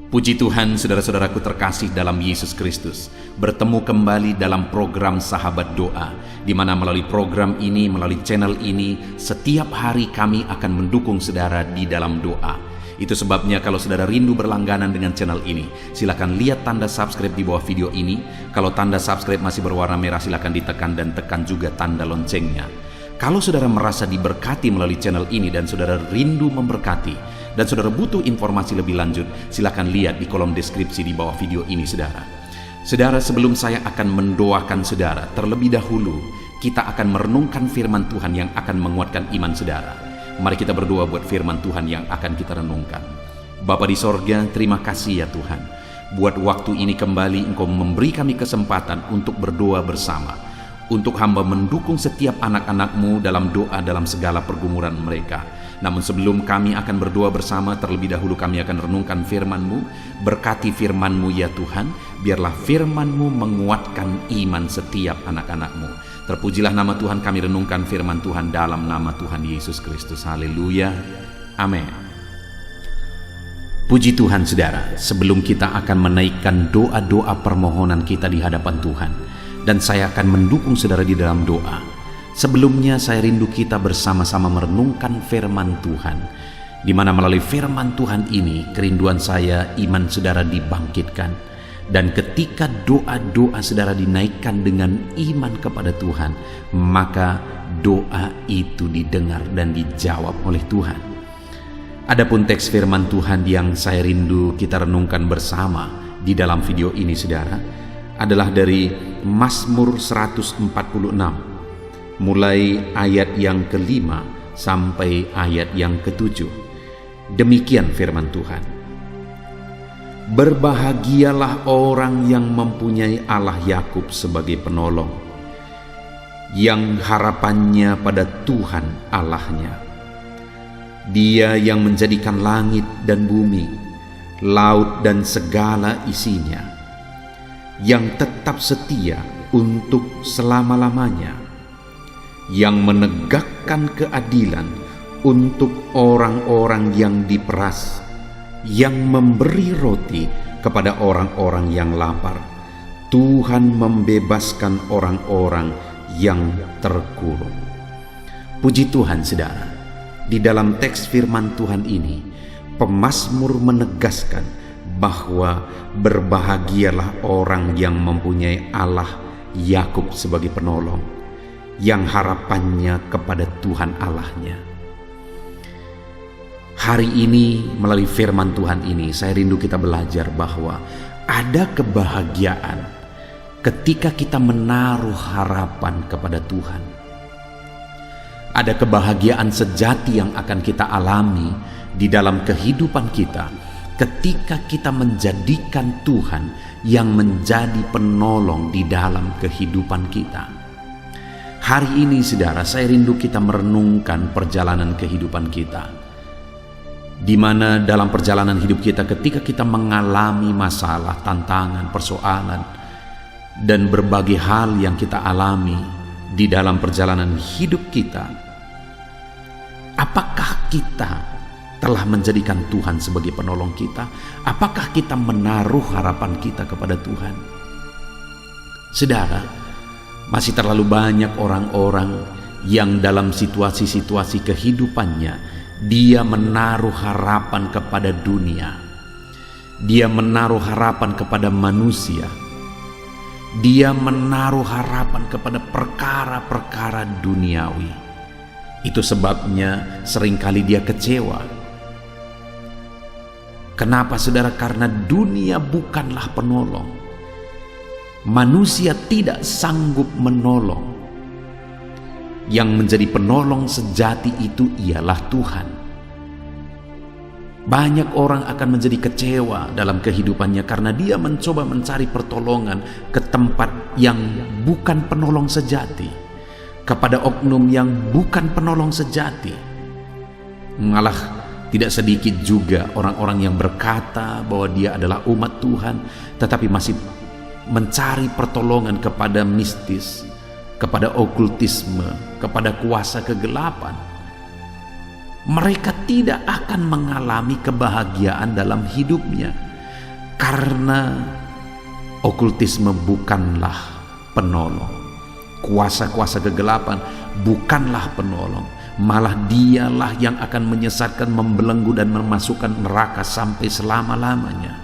Puji Tuhan, saudara-saudaraku terkasih dalam Yesus Kristus, bertemu kembali dalam program Sahabat Doa, di mana melalui program ini, melalui channel ini, setiap hari kami akan mendukung saudara di dalam doa. Itu sebabnya kalau saudara rindu berlangganan dengan channel ini, silakan lihat tanda subscribe di bawah video ini. Kalau tanda subscribe masih berwarna merah, silakan ditekan dan tekan juga tanda loncengnya. Kalau saudara merasa diberkati melalui channel ini dan saudara rindu memberkati, dan saudara butuh informasi lebih lanjut, silakan lihat di kolom deskripsi di bawah video ini, saudara. Saudara, sebelum saya akan mendoakan saudara, terlebih dahulu kita akan merenungkan firman Tuhan yang akan menguatkan iman saudara. Mari kita berdoa buat firman Tuhan yang akan kita renungkan. Bapa di sorga, terima kasih ya Tuhan. Buat waktu ini kembali Engkau memberi kami kesempatan untuk berdoa bersama. Untuk hamba mendukung setiap anak-anak-Mu dalam doa dalam segala pergumulan mereka. Namun sebelum kami akan berdoa bersama, terlebih dahulu kami akan renungkan firman-Mu. Berkati firman-Mu ya Tuhan, biarlah firman-Mu menguatkan iman setiap anak-anak-Mu. Terpujilah nama Tuhan, kami renungkan firman Tuhan dalam nama Tuhan Yesus Kristus. Haleluya, amin. Puji Tuhan saudara, sebelum kita akan menaikkan doa-doa permohonan kita di hadapan Tuhan, dan saya akan mendukung saudara di dalam doa. Sebelumnya saya rindu kita bersama-sama merenungkan firman Tuhan, di mana melalui firman Tuhan ini kerinduan saya iman saudara dibangkitkan, dan ketika doa-doa saudara dinaikkan dengan iman kepada Tuhan, maka doa itu didengar dan dijawab oleh Tuhan. Adapun teks firman Tuhan yang saya rindu kita renungkan bersama di dalam video ini saudara, adalah dari Mazmur 146, mulai ayat yang ke-5 sampai ayat yang ke-7. Demikian firman Tuhan. Berbahagialah orang yang mempunyai Allah Yakub sebagai penolong, yang harapannya pada Tuhan Allahnya. Dia yang menjadikan langit dan bumi, laut dan segala isinya, yang tetap setia untuk selama-lamanya, yang menegakkan keadilan untuk orang-orang yang diperas, yang memberi roti kepada orang-orang yang lapar. Tuhan membebaskan orang-orang yang terkurung. Puji Tuhan saudara, di dalam teks firman Tuhan ini, pemazmur menegaskan bahwa berbahagialah orang yang mempunyai Allah Yakub sebagai penolong, yang harapannya kepada Tuhan Allahnya. Hari ini melalui firman Tuhan ini saya rindu kita belajar bahwa ada kebahagiaan ketika kita menaruh harapan kepada Tuhan. Ada kebahagiaan sejati yang akan kita alami di dalam kehidupan kita ketika kita menjadikan Tuhan yang menjadi penolong di dalam kehidupan kita. Hari ini saudara, saya rindu kita merenungkan perjalanan kehidupan kita, di mana dalam perjalanan hidup kita ketika kita mengalami masalah, tantangan, persoalan, dan berbagai hal yang kita alami di dalam perjalanan hidup kita, apakah kita telah menjadikan Tuhan sebagai penolong kita? Apakah kita menaruh harapan kita kepada Tuhan? Saudara, masih terlalu banyak orang-orang yang dalam situasi-situasi kehidupannya dia menaruh harapan kepada dunia. Dia menaruh harapan kepada manusia. Dia menaruh harapan kepada perkara-perkara duniawi. Itu sebabnya seringkali dia kecewa. Kenapa saudara? Karena dunia bukanlah penolong. Manusia tidak sanggup menolong. Yang menjadi penolong sejati itu ialah Tuhan. Banyak orang akan menjadi kecewa dalam kehidupannya karena dia mencoba mencari pertolongan ke tempat yang bukan penolong sejati, kepada oknum yang bukan penolong sejati. Malah tidak sedikit juga orang-orang yang berkata bahwa dia adalah umat Tuhan, tetapi masih mencari pertolongan kepada mistis, kepada okultisme, kepada kuasa kegelapan. Mereka tidak akan mengalami kebahagiaan dalam hidupnya. Karena okultisme bukanlah penolong, kuasa-kuasa kegelapan bukanlah penolong, malah dialah yang akan menyesatkan, membelenggu dan memasukkan neraka sampai selama-lamanya.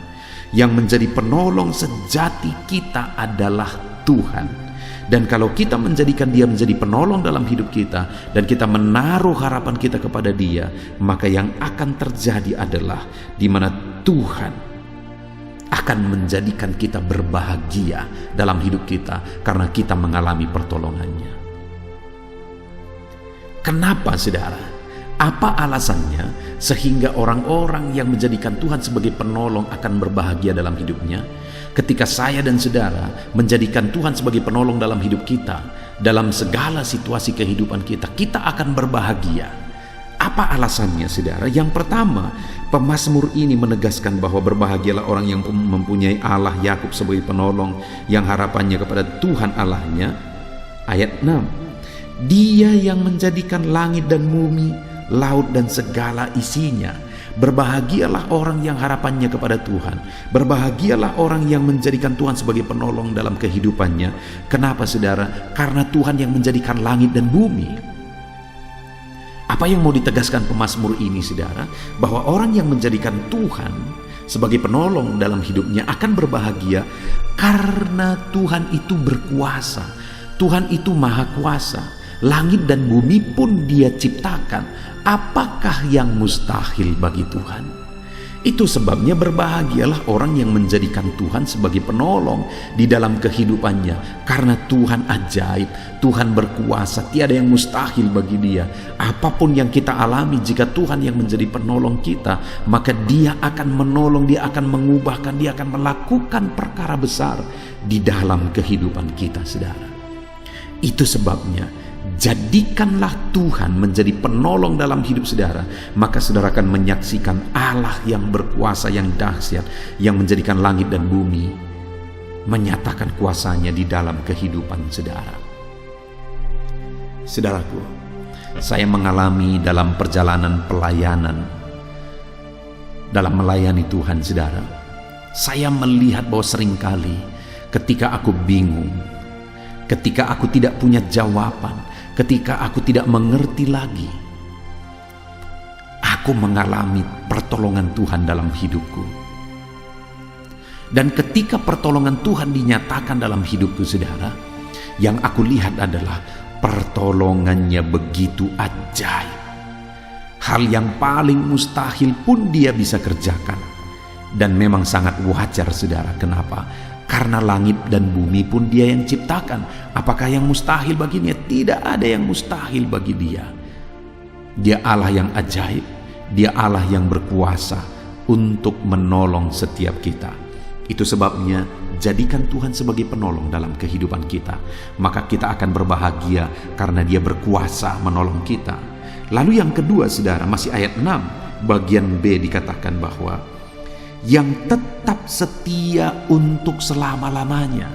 Yang menjadi penolong sejati kita adalah Tuhan. Dan kalau kita menjadikan Dia menjadi penolong dalam hidup kita, dan kita menaruh harapan kita kepada Dia, maka yang akan terjadi adalah di mana Tuhan akan menjadikan kita berbahagia dalam hidup kita karena kita mengalami pertolongannya. Kenapa, saudara? Apa alasannya sehingga orang-orang yang menjadikan Tuhan sebagai penolong akan berbahagia dalam hidupnya? Ketika saya dan saudara menjadikan Tuhan sebagai penolong dalam hidup kita, dalam segala situasi kehidupan kita, kita akan berbahagia. Apa alasannya, saudara? Yang pertama, pemazmur ini menegaskan bahwa berbahagialah orang yang mempunyai Allah Yakub sebagai penolong, yang harapannya kepada Tuhan Allahnya. Ayat 6, Dia yang menjadikan langit dan bumi, laut dan segala isinya. Berbahagialah orang yang harapannya kepada Tuhan. Berbahagialah orang yang menjadikan Tuhan sebagai penolong dalam kehidupannya. Kenapa, saudara? Karena Tuhan yang menjadikan langit dan bumi. Apa yang mau ditegaskan pemazmur ini, saudara? Bahwa orang yang menjadikan Tuhan sebagai penolong dalam hidupnya akan berbahagia karena Tuhan itu berkuasa. Tuhan itu maha kuasa. Langit dan bumi pun Dia ciptakan. Apakah yang mustahil bagi Tuhan? Itu sebabnya berbahagialah orang yang menjadikan Tuhan sebagai penolong di dalam kehidupannya. Karena Tuhan ajaib, Tuhan berkuasa, tiada yang mustahil bagi Dia. Apapun yang kita alami, jika Tuhan yang menjadi penolong kita, maka Dia akan menolong, Dia akan mengubahkan, Dia akan melakukan perkara besar di dalam kehidupan kita, saudara. Itu sebabnya jadikanlah Tuhan menjadi penolong dalam hidup saudara, maka saudara akan menyaksikan Allah yang berkuasa, yang dahsyat, yang menjadikan langit dan bumi, menyatakan kuasanya di dalam kehidupan saudara. Saudaraku, saya mengalami dalam perjalanan pelayanan, dalam melayani Tuhan, saudara, saya melihat bahwa seringkali ketika aku bingung, ketika aku tidak punya jawaban, ketika aku tidak mengerti lagi, aku mengalami pertolongan Tuhan dalam hidupku. Dan ketika pertolongan Tuhan dinyatakan dalam hidupku, saudara, yang aku lihat adalah pertolongannya begitu ajaib. Hal yang paling mustahil pun Dia bisa kerjakan. Dan memang sangat wajar, saudara. Kenapa? Karena langit dan bumi pun Dia yang ciptakan. Apakah yang mustahil baginya? Tidak ada yang mustahil bagi Dia. Dia Allah yang ajaib. Dia Allah yang berkuasa untuk menolong setiap kita. Itu sebabnya jadikan Tuhan sebagai penolong dalam kehidupan kita. Maka kita akan berbahagia karena Dia berkuasa menolong kita. Lalu yang kedua, saudara, masih ayat 6 bagian B dikatakan bahwa yang tetap setia untuk selama-lamanya.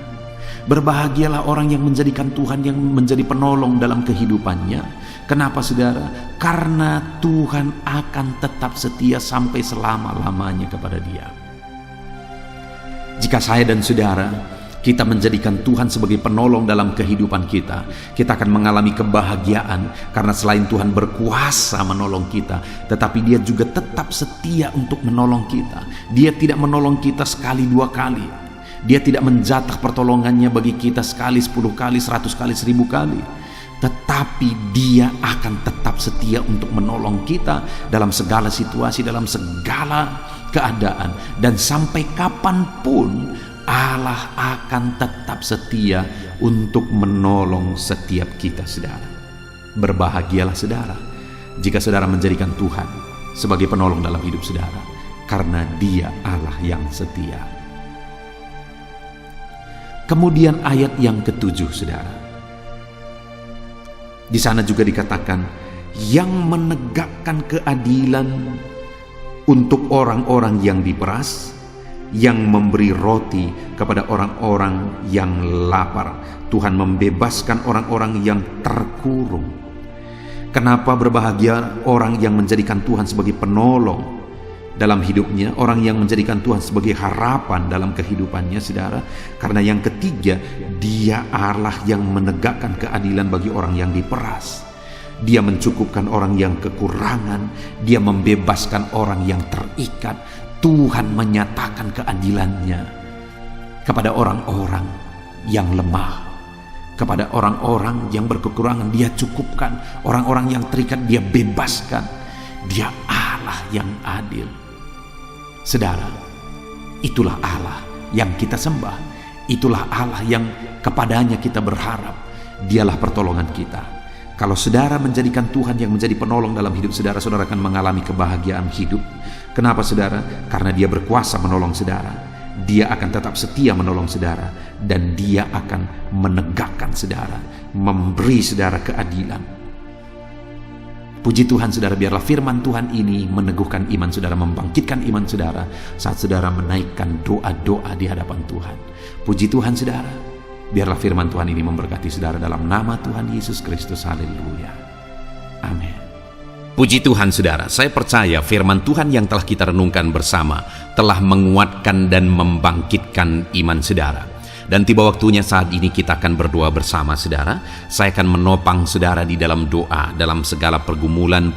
Berbahagialah orang yang menjadikan Tuhan yang menjadi penolong dalam kehidupannya. Kenapa, saudara? Karena Tuhan akan tetap setia sampai selama-lamanya kepada Dia. Jika saya dan saudara kita menjadikan Tuhan sebagai penolong dalam kehidupan kita, kita akan mengalami kebahagiaan karena selain Tuhan berkuasa menolong kita, tetapi Dia juga tetap setia untuk menolong kita. Dia tidak menolong kita sekali dua kali. Dia tidak menjatah pertolongannya bagi kita sekali, 10 kali, 100 kali, 1000 kali. Tetapi Dia akan tetap setia untuk menolong kita dalam segala situasi, dalam segala keadaan. Dan sampai kapanpun Allah akan tetap setia untuk menolong setiap kita, saudara. Berbahagialah saudara jika saudara menjadikan Tuhan sebagai penolong dalam hidup saudara, karena Dia Allah yang setia. Kemudian ayat yang ke-7, saudara. Di sana juga dikatakan, yang menegakkan keadilan untuk orang-orang yang diperas, yang memberi roti kepada orang-orang yang lapar. Tuhan membebaskan orang-orang yang terkurung. Kenapa berbahagia orang yang menjadikan Tuhan sebagai penolong dalam hidupnya, orang yang menjadikan Tuhan sebagai harapan dalam kehidupannya, saudara. Karena yang ketiga, Dia Allah yang menegakkan keadilan bagi orang yang diperas. Dia mencukupkan orang yang kekurangan, Dia membebaskan orang yang terikat. Tuhan menyatakan keadilannya kepada orang-orang yang lemah, kepada orang-orang yang berkekurangan Dia cukupkan, orang-orang yang terikat Dia bebaskan. Dia Allah yang adil. Saudara, itulah Allah yang kita sembah. Itulah Allah yang kepadanya kita berharap. Dialah pertolongan kita. Kalau saudara menjadikan Tuhan yang menjadi penolong dalam hidup saudara, saudara akan mengalami kebahagiaan hidup. Kenapa, saudara? Karena Dia berkuasa menolong saudara. Dia akan tetap setia menolong saudara, dan Dia akan menegakkan saudara, memberi saudara keadilan. Puji Tuhan, saudara, biarlah firman Tuhan ini meneguhkan iman saudara, membangkitkan iman saudara saat saudara menaikkan doa-doa di hadapan Tuhan. Puji Tuhan, saudara, biarlah firman Tuhan ini memberkati saudara dalam nama Tuhan Yesus Kristus. Haleluya. Amin. Puji Tuhan, saudara, saya percaya firman Tuhan yang telah kita renungkan bersama telah menguatkan dan membangkitkan iman saudara. Dan tiba waktunya saat ini kita akan berdoa bersama, saudara. Saya akan menopang saudara di dalam doa, dalam segala pergumulan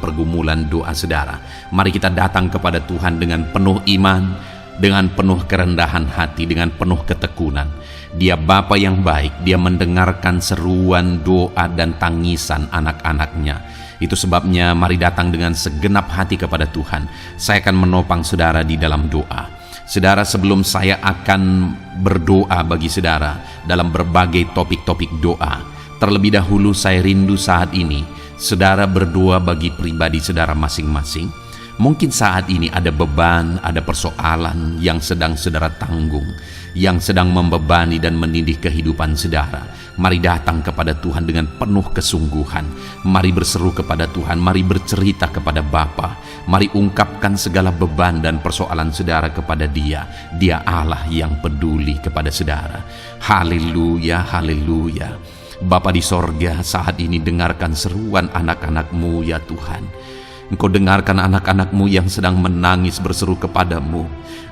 doa saudara. Mari kita datang kepada Tuhan dengan penuh iman, dengan penuh kerendahan hati, dengan penuh ketekunan. Dia Bapa yang baik, Dia mendengarkan seruan doa dan tangisan anak-anaknya. Itu sebabnya mari datang dengan segenap hati kepada Tuhan. Saya akan menopang saudara di dalam doa. Saudara, sebelum saya akan berdoa bagi saudara dalam berbagai topik-topik doa, terlebih dahulu saya rindu saat ini saudara berdoa bagi pribadi saudara masing-masing. Mungkin saat ini ada beban, ada persoalan yang sedang saudara tanggung, yang sedang membebani dan menindih kehidupan saudara. Mari datang kepada Tuhan dengan penuh kesungguhan. Mari berseru kepada Tuhan, mari bercerita kepada Bapa. Mari ungkapkan segala beban dan persoalan saudara kepada Dia. Dia Allah yang peduli kepada saudara. Haleluya, haleluya. Bapa di sorga, saat ini dengarkan seruan anak-anak-Mu ya Tuhan. Engkau dengarkan anak-anak-Mu yang sedang menangis berseru kepadamu.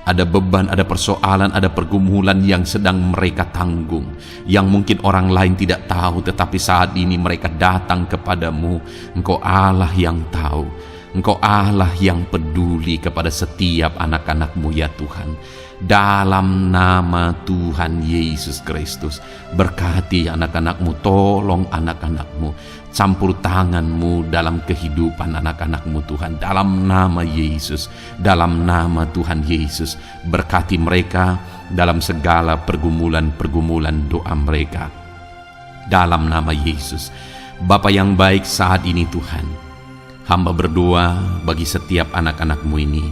Ada beban, ada persoalan, ada pergumulan yang sedang mereka tanggung, yang mungkin orang lain tidak tahu, tetapi saat ini mereka datang kepadamu. Engkau Allah yang tahu, Engkau Allah yang peduli kepada setiap anak-anak-Mu ya Tuhan. Dalam nama Tuhan Yesus Kristus, berkati anak-anak-Mu, tolong anak-anak-Mu, campur tangan-Mu dalam kehidupan anak-anak-Mu Tuhan. Dalam nama Yesus, dalam nama Tuhan Yesus, berkati mereka dalam segala pergumulan-pergumulan doa mereka. Dalam nama Yesus. Bapa yang baik, saat ini Tuhan, hamba berdoa bagi setiap anak-anak-Mu ini.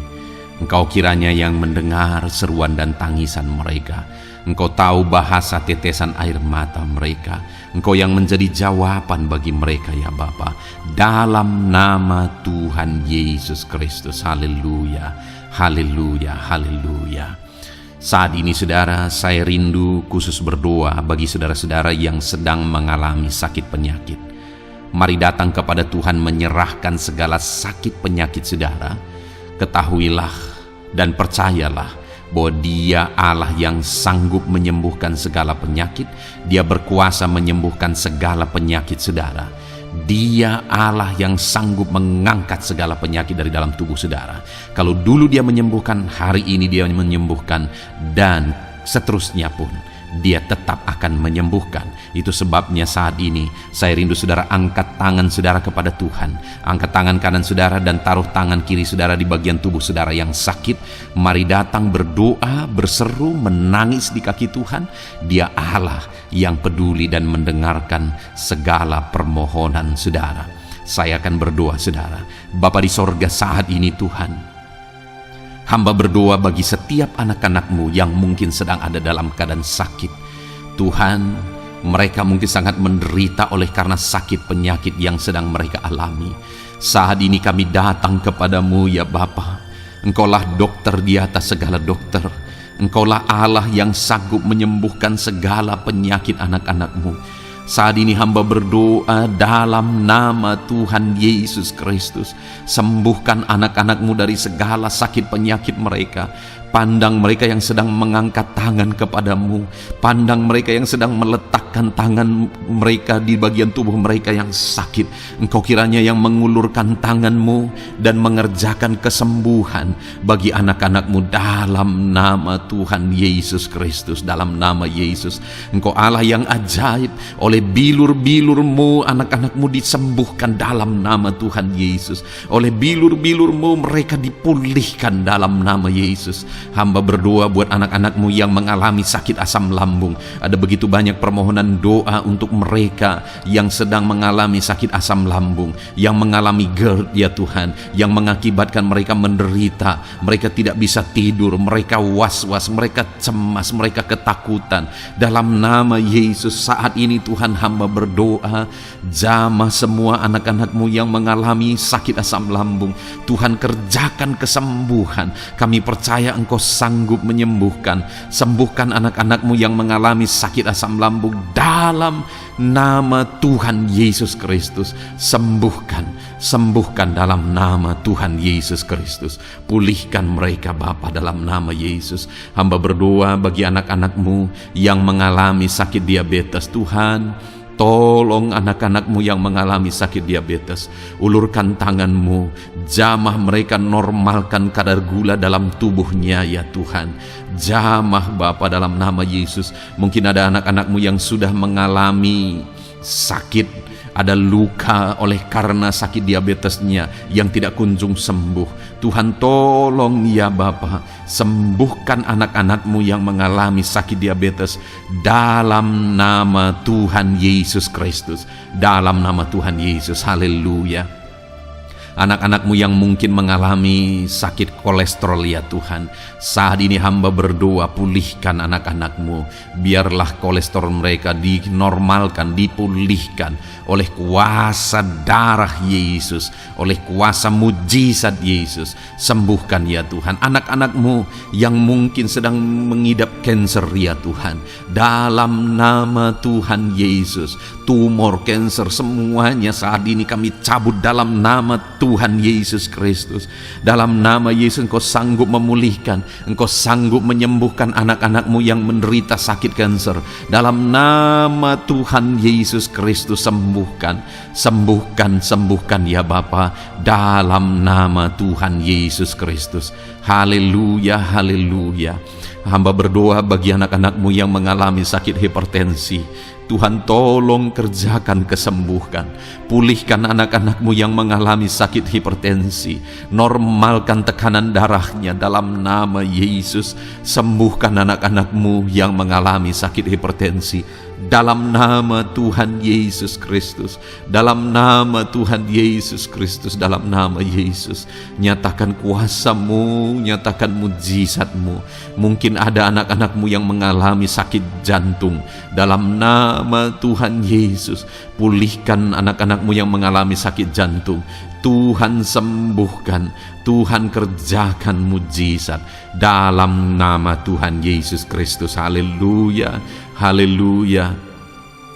Engkau kiranya yang mendengar seruan dan tangisan mereka. Engkau tahu bahasa tetesan air mata mereka. Engkau yang menjadi jawaban bagi mereka ya Bapa. Dalam nama Tuhan Yesus Kristus. Haleluya, haleluya, haleluya. Saat ini saudara, saya rindu khusus berdoa bagi saudara-saudara yang sedang mengalami sakit penyakit. Mari datang kepada Tuhan menyerahkan segala sakit penyakit saudara. Ketahuilah dan percayalah bahwa Dia Allah yang sanggup menyembuhkan segala penyakit. Dia berkuasa menyembuhkan segala penyakit saudara. Dia Allah yang sanggup mengangkat segala penyakit dari dalam tubuh saudara. Kalau dulu Dia menyembuhkan, hari ini Dia menyembuhkan, dan seterusnya pun Dia tetap akan menyembuhkan. Itu sebabnya saat ini saya rindu saudara angkat tangan saudara kepada Tuhan. Angkat tangan kanan saudara dan taruh tangan kiri saudara di bagian tubuh saudara yang sakit. Mari datang berdoa, berseru, menangis di kaki Tuhan. Dia Allah yang peduli dan mendengarkan segala permohonan saudara. Saya akan berdoa saudara. Bapa di sorga, saat ini Tuhan, hamba berdoa bagi setiap anak-anak-Mu yang mungkin sedang ada dalam keadaan sakit. Tuhan, mereka mungkin sangat menderita oleh karena sakit penyakit yang sedang mereka alami. Saat ini kami datang kepadamu ya Bapa. Engkaulah dokter di atas segala dokter. Engkaulah Allah yang sanggup menyembuhkan segala penyakit anak-anak-Mu. Saat ini hamba berdoa dalam nama Tuhan Yesus Kristus. Sembuhkan anak-anak-Mu dari segala sakit penyakit mereka. Pandang mereka yang sedang mengangkat tangan kepadamu. Pandang mereka yang sedang meletakkan tangan mereka di bagian tubuh mereka yang sakit. Engkau kiranya yang mengulurkan tangan-Mu dan mengerjakan kesembuhan bagi anak-anak-Mu dalam nama Tuhan Yesus Kristus. Dalam nama Yesus, Engkau Allah yang ajaib. Oleh bilur-bilur-Mu anak-anak-Mu disembuhkan dalam nama Tuhan Yesus. Oleh bilur-bilur-Mu mereka dipulihkan dalam nama Yesus. Hamba berdoa buat anak-anak-Mu yang mengalami sakit asam lambung. Ada begitu banyak permohonan doa untuk mereka yang sedang mengalami sakit asam lambung, yang mengalami GERD ya Tuhan, yang mengakibatkan mereka menderita, mereka tidak bisa tidur, mereka was-was, mereka cemas, mereka ketakutan. Dalam nama Yesus saat ini Tuhan, hamba berdoa, jamah semua anak-anak-Mu yang mengalami sakit asam lambung. Tuhan, kerjakan kesembuhan. Kami percaya Engkau sanggup menyembuhkan. Sembuhkan anak-anak-Mu yang mengalami sakit asam lambung dalam nama Tuhan Yesus Kristus. Sembuhkan dalam nama Tuhan Yesus Kristus. Pulihkan mereka Bapa dalam nama Yesus. Hamba berdoa bagi anak-anak-Mu yang mengalami sakit diabetes. Tuhan, tolong anak-anak-Mu yang mengalami sakit diabetes. Ulurkan tangan-Mu, jamah mereka, normalkan kadar gula dalam tubuhnya ya Tuhan. Jamah Bapa dalam nama Yesus. Mungkin ada anak-anak-Mu yang sudah mengalami sakit, ada luka oleh karena sakit diabetesnya yang tidak kunjung sembuh. Tuhan, tolong ya Bapa, sembuhkan anak-anak-Mu yang mengalami sakit diabetes dalam nama Tuhan Yesus Kristus. Dalam nama Tuhan Yesus, haleluya. Anak-anak-Mu yang mungkin mengalami sakit kolesterol ya Tuhan, saat ini hamba berdoa, pulihkan anak-anak-Mu. Biarlah kolesterol mereka dinormalkan, dipulihkan oleh kuasa darah Yesus, oleh kuasa mujizat Yesus. Sembuhkan ya Tuhan anak-anak-Mu yang mungkin sedang mengidap kanker ya Tuhan. Dalam nama Tuhan Yesus, tumor, kanker, semuanya saat ini kami cabut dalam nama Tuhan Yesus Kristus. Dalam nama Yesus, Engkau sanggup memulihkan, Engkau sanggup menyembuhkan anak-anak-Mu yang menderita sakit kanker. Dalam nama Tuhan Yesus Kristus, sembuhkan ya Bapa, dalam nama Tuhan Yesus Kristus. Haleluya, haleluya. Hamba berdoa bagi anak-anak-Mu yang mengalami sakit hipertensi. Tuhan, tolong kerjakan kesembuhan. Pulihkan anak-anak-Mu yang mengalami sakit hipertensi. Normalkan tekanan darahnya dalam nama Yesus. Sembuhkan anak-anak-Mu yang mengalami sakit hipertensi. Dalam nama Tuhan Yesus Kristus. Dalam nama Tuhan Yesus Kristus. Dalam nama Yesus. Nyatakan kuasa-Mu, nyatakan mujizat-Mu. Mungkin ada anak-anak-Mu yang mengalami sakit jantung. Dalam nama Tuhan Yesus, pulihkan anak-anak-Mu yang mengalami sakit jantung. Tuhan sembuhkan, Tuhan kerjakan mujizat dalam nama Tuhan Yesus Kristus. Haleluya, haleluya,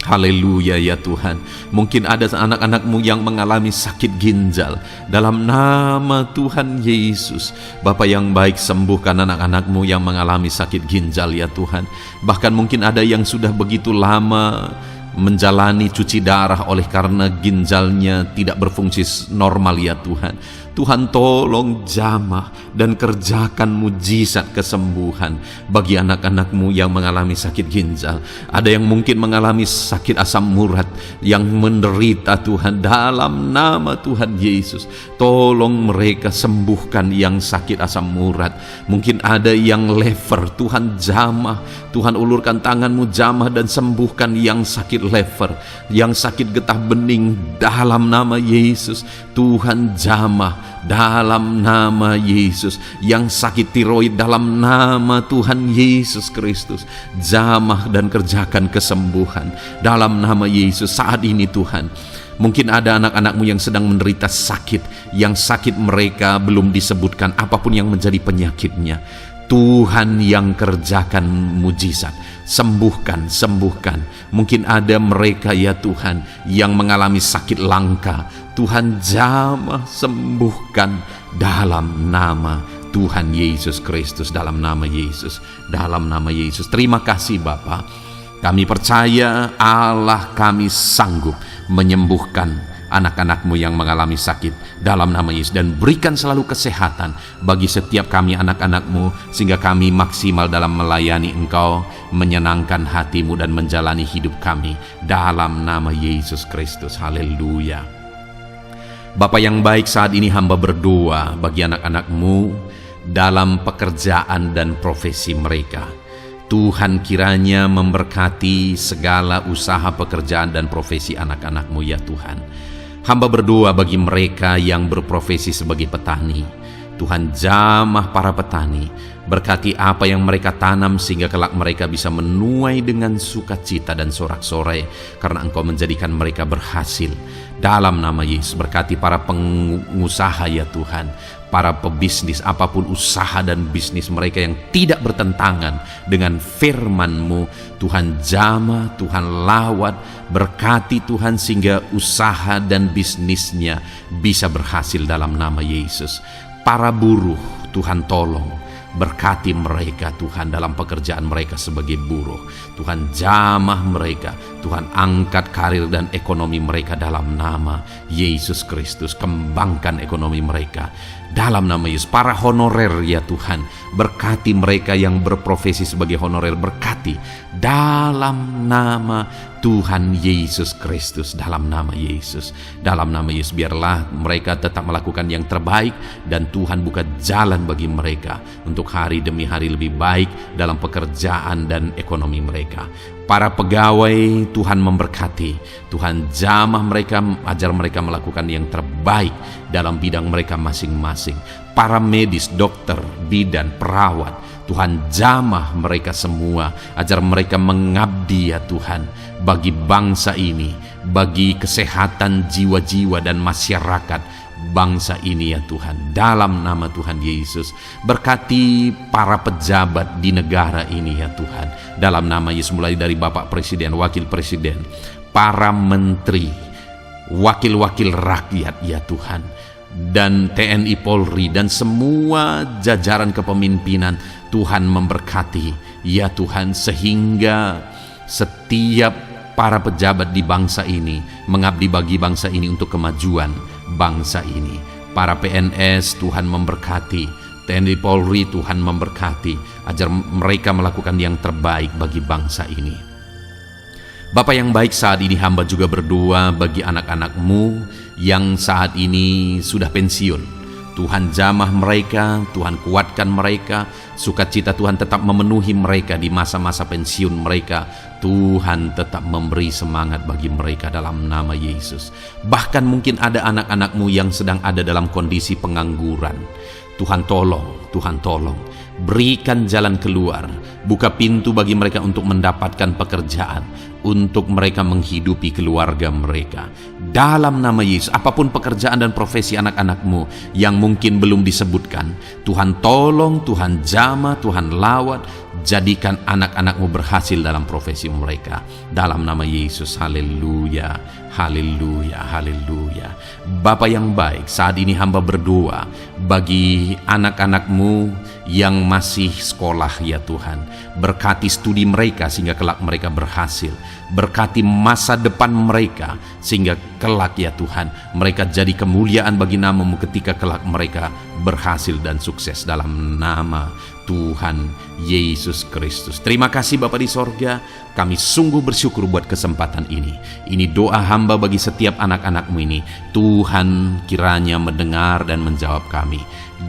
haleluya ya Tuhan. Mungkin ada anak-anak-Mu yang mengalami sakit ginjal. Dalam nama Tuhan Yesus, Bapa yang baik, sembuhkan anak-anak-Mu yang mengalami sakit ginjal ya Tuhan. Bahkan mungkin ada yang sudah begitu lama menjalani cuci darah oleh karena ginjalnya tidak berfungsi normal ya Tuhan. Tuhan, tolong jamah dan kerjakan mujizat kesembuhan bagi anak-anak-Mu yang mengalami sakit ginjal. Ada yang mungkin mengalami sakit asam urat, yang menderita Tuhan. Dalam nama Tuhan Yesus, tolong mereka sembuhkan yang sakit asam urat. Mungkin ada yang lever, Tuhan jamah, Tuhan ulurkan tangan-Mu, jamah dan sembuhkan yang sakit lever, yang sakit getah bening. Dalam nama Yesus, Tuhan jamah dalam nama Yesus. Yang sakit tiroid, dalam nama Tuhan Yesus Kristus, jamah dan kerjakan kesembuhan dalam nama Yesus. Saat ini Tuhan, mungkin ada anak-anak-Mu yang sedang menderita sakit, yang sakit mereka belum disebutkan apapun yang menjadi penyakitnya. Tuhan yang kerjakan mujizat. Sembuhkan, sembuhkan. Mungkin ada mereka ya Tuhan yang mengalami sakit langka. Tuhan jamah sembuhkan dalam nama Tuhan Yesus Kristus, dalam nama Yesus, dalam nama Yesus. Terima kasih Bapa. Kami percaya Allah kami sanggup menyembuhkan anak-anak-Mu yang mengalami sakit dalam nama Yesus, dan berikan selalu kesehatan bagi setiap kami anak-anak-Mu, sehingga kami maksimal dalam melayani Engkau, menyenangkan hati-Mu dan menjalani hidup kami dalam nama Yesus Kristus. Haleluya. Bapa yang baik, saat ini hamba berdoa bagi anak-anak-Mu dalam pekerjaan dan profesi mereka. Tuhan kiranya memberkati segala usaha pekerjaan dan profesi anak-anak-Mu ya Tuhan. Hamba berdoa bagi mereka yang berprofesi sebagai petani. Tuhan jamah para petani, berkati apa yang mereka tanam sehingga kelak mereka bisa menuai dengan sukacita dan sorak-sorai karena Engkau menjadikan mereka berhasil. Dalam nama Yesus, berkati para pengusaha ya Tuhan, para pebisnis, apapun usaha dan bisnis mereka yang tidak bertentangan dengan firman-Mu. Tuhan jamah, Tuhan lawat, berkati Tuhan sehingga usaha dan bisnisnya bisa berhasil dalam nama Yesus. Para buruh, Tuhan tolong, berkati mereka Tuhan dalam pekerjaan mereka sebagai buruh. Tuhan jamah mereka, Tuhan angkat karir dan ekonomi mereka dalam nama Yesus Kristus. Kembangkan ekonomi mereka dalam nama Yesus. Para honorer ya Tuhan, berkati mereka yang berprofesi sebagai honorer, berkati dalam nama Tuhan Yesus Kristus, dalam nama Yesus, dalam nama Yesus. Biarlah mereka tetap melakukan yang terbaik dan Tuhan buka jalan bagi mereka untuk hari demi hari lebih baik dalam pekerjaan dan ekonomi mereka. Para pegawai Tuhan memberkati, Tuhan jamah mereka, ajar mereka melakukan yang terbaik dalam bidang mereka masing-masing. Para medis, dokter, bidan, perawat, Tuhan jamah mereka semua, ajar mereka mengabdi ya Tuhan bagi bangsa ini, bagi kesehatan jiwa-jiwa dan masyarakat bangsa ini ya Tuhan, dalam nama Tuhan Yesus. Berkati para pejabat di negara ini ya Tuhan, dalam nama Yesus, mulai dari Bapak Presiden, Wakil Presiden, para menteri, wakil-wakil rakyat ya Tuhan, dan TNI Polri dan semua jajaran kepemimpinan. Tuhan memberkati ya Tuhan, sehingga setiap para pejabat di bangsa ini mengabdi bagi bangsa ini untuk kemajuan bangsa ini. Para PNS Tuhan memberkati, TNI Polri Tuhan memberkati, ajar mereka melakukan yang terbaik bagi bangsa ini. Bapa yang baik, saat ini hamba juga berdoa bagi anak-anak-Mu yang saat ini sudah pensiun. Tuhan jamah mereka, Tuhan kuatkan mereka, sukacita Tuhan tetap memenuhi mereka di masa-masa pensiun mereka. Tuhan tetap memberi semangat bagi mereka dalam nama Yesus. Bahkan mungkin ada anak-anak-Mu yang sedang ada dalam kondisi pengangguran. Tuhan tolong, Tuhan tolong, berikan jalan keluar, buka pintu bagi mereka untuk mendapatkan pekerjaan, untuk mereka menghidupi keluarga mereka. Dalam nama Yesus, apapun pekerjaan dan profesi anak-anak-Mu yang mungkin belum disebutkan, Tuhan tolong, Tuhan jamah, Tuhan lawat, jadikan anak-anak-Mu berhasil dalam profesi mereka. Dalam nama Yesus, haleluya, haleluya, haleluya. Bapa yang baik, saat ini hamba berdoa bagi anak-anak-Mu yang masih sekolah ya Tuhan. Berkati studi mereka sehingga kelak mereka berhasil. Berkati masa depan mereka sehingga kelak ya Tuhan mereka jadi kemuliaan bagi nama-Mu ketika kelak mereka berhasil dan sukses dalam nama Tuhan Yesus Kristus. Terima kasih Bapa di sorga, kami sungguh bersyukur buat kesempatan ini. Ini doa hamba bagi setiap anak-anak-Mu ini. Tuhan kiranya mendengar dan menjawab kami.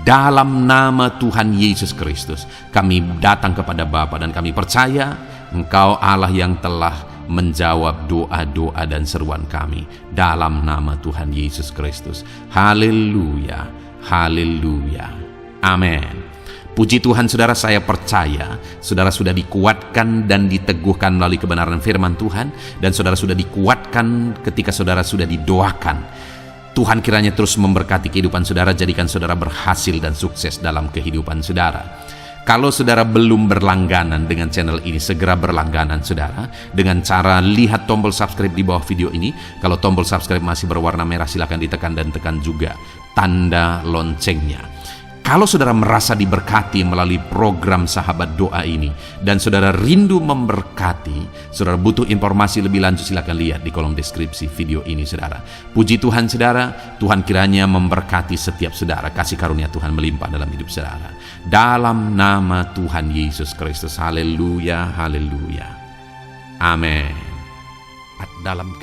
Dalam nama Tuhan Yesus Kristus kami datang kepada Bapa dan kami percaya Engkau Allah yang telah menjawab doa-doa dan seruan kami. Dalam nama Tuhan Yesus Kristus. Haleluya, haleluya, amin. Puji Tuhan saudara, saya percaya saudara sudah dikuatkan dan diteguhkan melalui kebenaran firman Tuhan, dan saudara sudah dikuatkan ketika saudara sudah didoakan. Tuhan kiranya terus memberkati kehidupan saudara, jadikan saudara berhasil dan sukses dalam kehidupan saudara. Kalau saudara belum berlangganan dengan channel ini, segera berlangganan saudara dengan cara lihat tombol subscribe di bawah video ini. Kalau tombol subscribe masih berwarna merah, silakan ditekan dan tekan juga tanda loncengnya. Kalau saudara merasa diberkati melalui program Sahabat Doa ini dan saudara rindu memberkati, saudara butuh informasi lebih lanjut, silakan lihat di kolom deskripsi video ini saudara. Puji Tuhan saudara, Tuhan kiranya memberkati setiap saudara, kasih karunia Tuhan melimpah dalam hidup saudara. Dalam nama Tuhan Yesus Kristus, haleluya, haleluya. Amin. Dalam